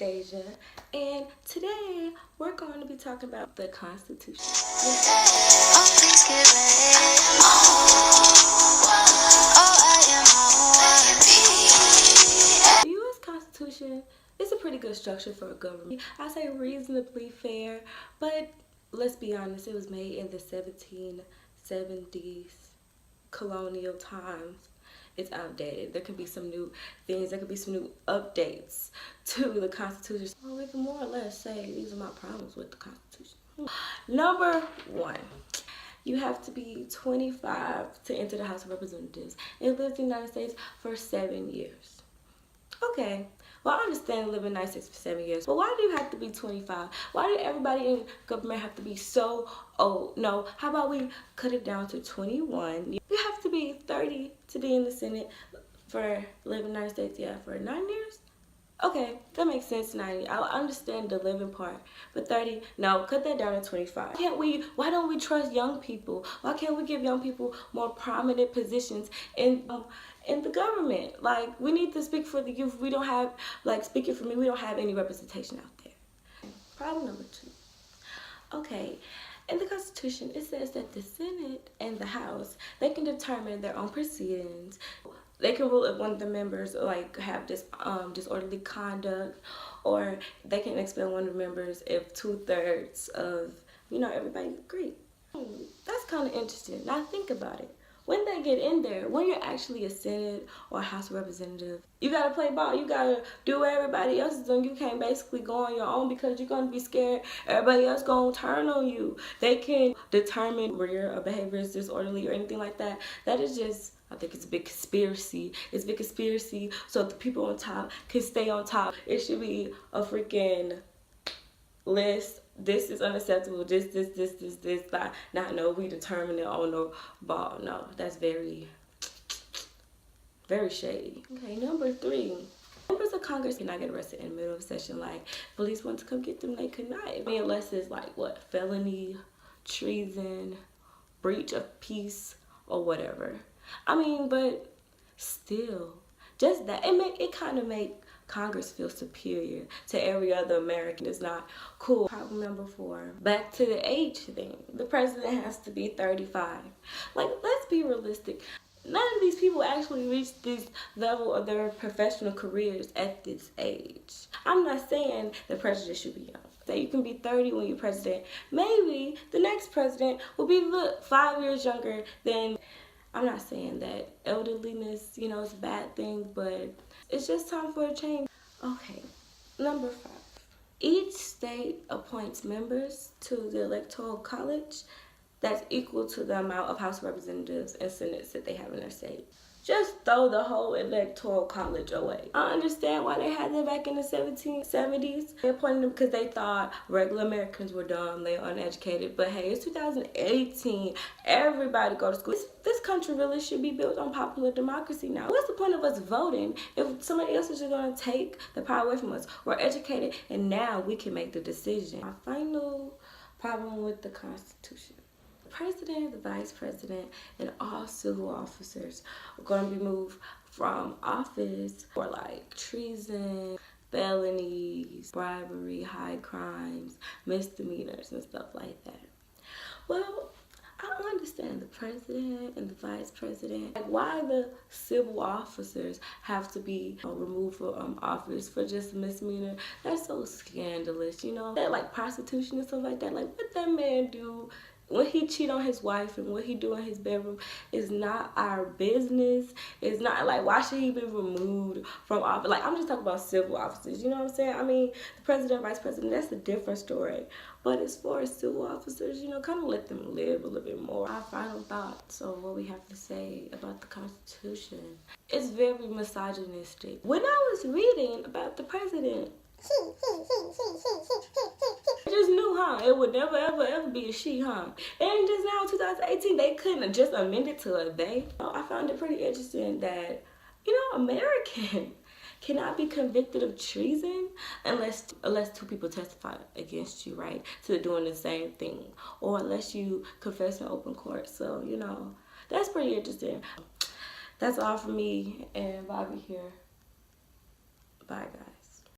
Deja, and today we're going to be talking about the Constitution. The U.S. Constitution is a pretty good structure for a government. I say reasonably fair, but let's be honest, it was made in the 1770s, colonial times. It's outdated. There could be some new things. There could be some new updates to the Constitution. So we can more or less say these are my problems with the Constitution. Number one, you have to be 25 to enter the House of Representatives and live in the United States for 7 years. Okay, well, I understand living in the United States for 7 years, but why do you have to be 25? Why do everybody in government have to be so old? No, how about we cut it down to 21? You have to be 30 to be in the Senate for living in the United States, yeah, for 9 years? Okay, that makes sense, 90. I understand the living part, but 30, no, cut that down to 25. Why don't we trust young people? Why can't we give young people more prominent positions in the government? Like, we need to speak for the youth. We don't have, like, speaking for me, we don't have any representation out there. Problem number two. Okay, in the Constitution, it says that the Senate and the House, they can determine their own proceedings. They can rule if one of the members like have this disorderly conduct, or they can expel one of the members if 2/3 of everybody agree. That's kind of interesting. Now think about it. When they get in there, when you're actually a Senate or a House of Representative, you gotta play ball. You gotta do what everybody else is doing. You can't basically go on your own because you're gonna be scared everybody else gonna turn on you. They can determine where your behavior is disorderly or anything like that. That is just, I think it's a big conspiracy. It's a big conspiracy so the people on top can stay on top. It should be a freaking list. This is unacceptable. This. Not no, we determine it on the ball. No, that's very, very shady. Okay, number three. Members of Congress cannot get arrested in the middle of a session. Like, police want to come get them, they could not. I mean, unless it's like, what, felony, treason, breach of peace, or whatever. I mean, but still, just that, it kind of make Congress feel superior to every other American. It's not cool. Problem number four, back to the age thing. The president has to be 35. Like, let's be realistic. None of these people actually reach this level of their professional careers at this age. I'm not saying the president should be young. Say you can be 30 when you're president. Maybe the next president will be 5 years younger than. I'm not saying that elderliness, is a bad thing, but it's just time for a change. Okay, number five. Each state appoints members to the Electoral College that's equal to the amount of House of Representatives and Senates that they have in their state. Just throw the whole Electoral College away. I understand why they had them back in the 1770s. They appointed them because they thought regular Americans were dumb, they were uneducated. But hey, it's 2018. Everybody go to school. This country really should be built on popular democracy now. What's the point of us voting if somebody else is just going to take the power away from us? We're educated, and now we can make the decision. My final problem with the Constitution. President, the vice president, and all civil officers are going to be moved from office for like treason, felonies, bribery, high crimes, misdemeanors, and stuff like that. Well, I don't understand the president and the vice president. Like, why the civil officers have to be removed from office for just a misdemeanor? That's so scandalous, That like prostitution and stuff like that. Like, what that man do? When he cheat on his wife and what he do in his bedroom is not our business. It's not like, why should he be removed from office? Like, I'm just talking about civil officers, you know what I'm saying? I mean, the president, vice president, that's a different story. But as far as civil officers, kind of let them live a little bit more. Our final thoughts on what we have to say about the Constitution. It's very misogynistic. When I was reading about the president, I just knew, it would never, ever be a she, And just now, 2018, they couldn't have just amended to a they. I found it pretty interesting that, American cannot be convicted of treason unless two people testify against you, right? To doing the same thing. Or unless you confess in open court. So, that's pretty interesting. That's all for me and Bobby here. Bye, guys.